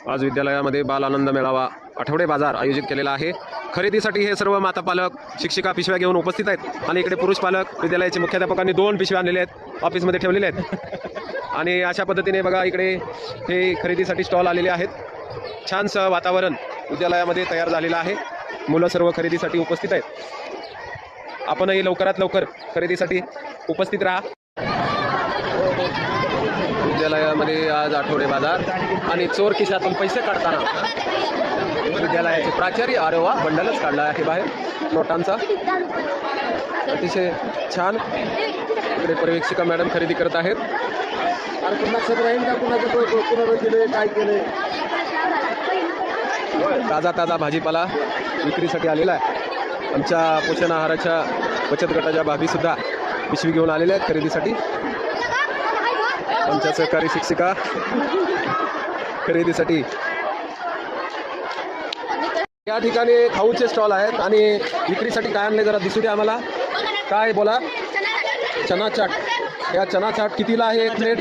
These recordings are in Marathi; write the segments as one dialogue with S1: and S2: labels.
S1: आज विद्यालयामध्ये बाल आनंद मेळावा आठवडे बाजार आयोजित केलेला आहे। खरेदीसाठी हे सर्व माता पालक शिक्षिका पिशव्या घेऊन उपस्थित आहेत आणि इकडे पुरुष पालक विद्यालयाचे मुख्याध्यापकांनी 2 पिशव्या आणलेल्या आहेत, ऑफिसमध्ये ठेवलेल्या आहेत आणि अशा पद्धतीने बघा इकडे हे खरेदीसाठी स्टॉल आलेले आहेत। छानसं वातावरण विद्यालयामध्ये तयार झालेलं आहे। मुलं सर्व खरेदीसाठी उपस्थित आहेत। आपणही लवकरात लवकर खरेदीसाठी उपस्थित राहा। विद्यालयामध्ये आज आठवडे बाजार आणि चोर खिशातून पैसे काढताना विद्यालयाचे प्राचार्य, अरे वा, बंडलच काढला आहे बाहेर नोटांचा, अतिशय छान। इकडे पर्यवेक्षिका मॅडम खरेदी करत आहेत। ताजा ताजा भाजीपाला विक्रीसाठी आलेला आहे। आमच्या पोषण आहाराच्या बचत गटाच्या भाभी सुद्धा पिशवी घेऊन आलेल्या आहेत खरेदीसाठी। आमच्या सहकारी शिक्षिका खरेदीसाठी। या ठिकाणी खाऊचे स्टॉल आहेत आणि विक्रीसाठी काय आणले जरा दिसू द्या आम्हाला। काय बोला? चना चाट। या चना चाट कितीला आहे? 1 प्लेट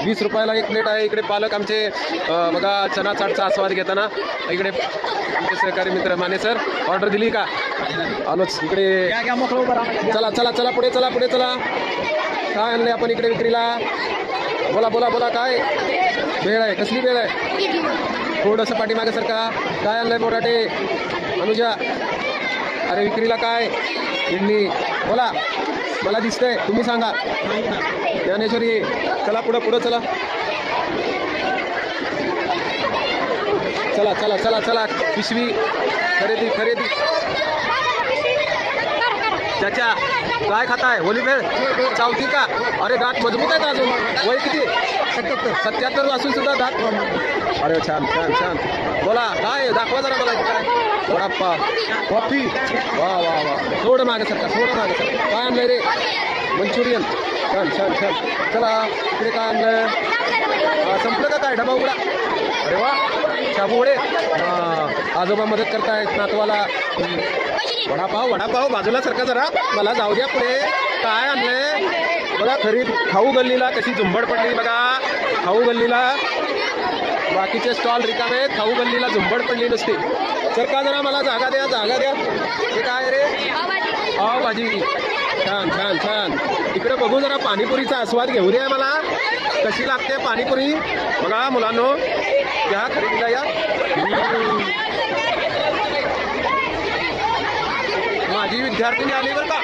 S1: 20 रुपयाला 1 प्लेट आहे। इकडे पालक आमचे बघा चना चाटचा आस्वाद घेताना। इकडे आमचे सहकारी मित्र माने सर ऑर्डर दिली का? आलोच इकडे। चला चला चला पुढे चला पुढे चला। काय आणले आपण इकडे विक्रीला? बोला बोला बोला। काय भेळ आहे? कसली भेळ आहे? थोडंसं पाठीमागे सरका। काय आणलंय मोराटे? अनुजा, अरे विक्रीला काय? इडली। बोला, मला दिसतंय, तुम्ही सांगा। ज्ञानेश्वरी, चला पुढं पुढं चला। चला चला चला चला। पिशवी खरेदी खरेदी। चाचा काय खाताय? होली भेळ चावती का? अरे दात मजबूत आहेत अजून। वय किती? 77 असून सुद्धा दात। अरे छान छान छान। बोला काय दाखवा जरा मला। काय वडाप्पा, कॉफी, वा वा वा। थोडं मागे सरका, थोडं मागे सरका। काय आणलंय रे? मंचुरियन। छान छान छान। चला इकडे काय आणलंय? संपलं का काय? डबा उघडा। अरे वा, शाबू वडे। आजोबा मदत करतायत नातवाला। वडापाव वडापाव बाजूला सरका जरा, मला जाऊ द्या पुढे। काय आणलंय बघा खरीद। खाऊ गल्लीला कशी झुंबड पडली बघा। खाऊ गल्लीला बाकीचे स्टॉल रिकामे, खाऊ गल्लीला झुंबड पडली नसते। सरका जरा, मला जागा द्या जागा द्या। हे काय रे? पावभाजी। छान छान छान। इकडे बघू जरा, पाणीपुरीचा आस्वाद घेऊ द्या मला, कशी लागते पाणीपुरी बघा मुलांनो। या खरेदीला या। माझी विद्यार्थिनी आली बरं का।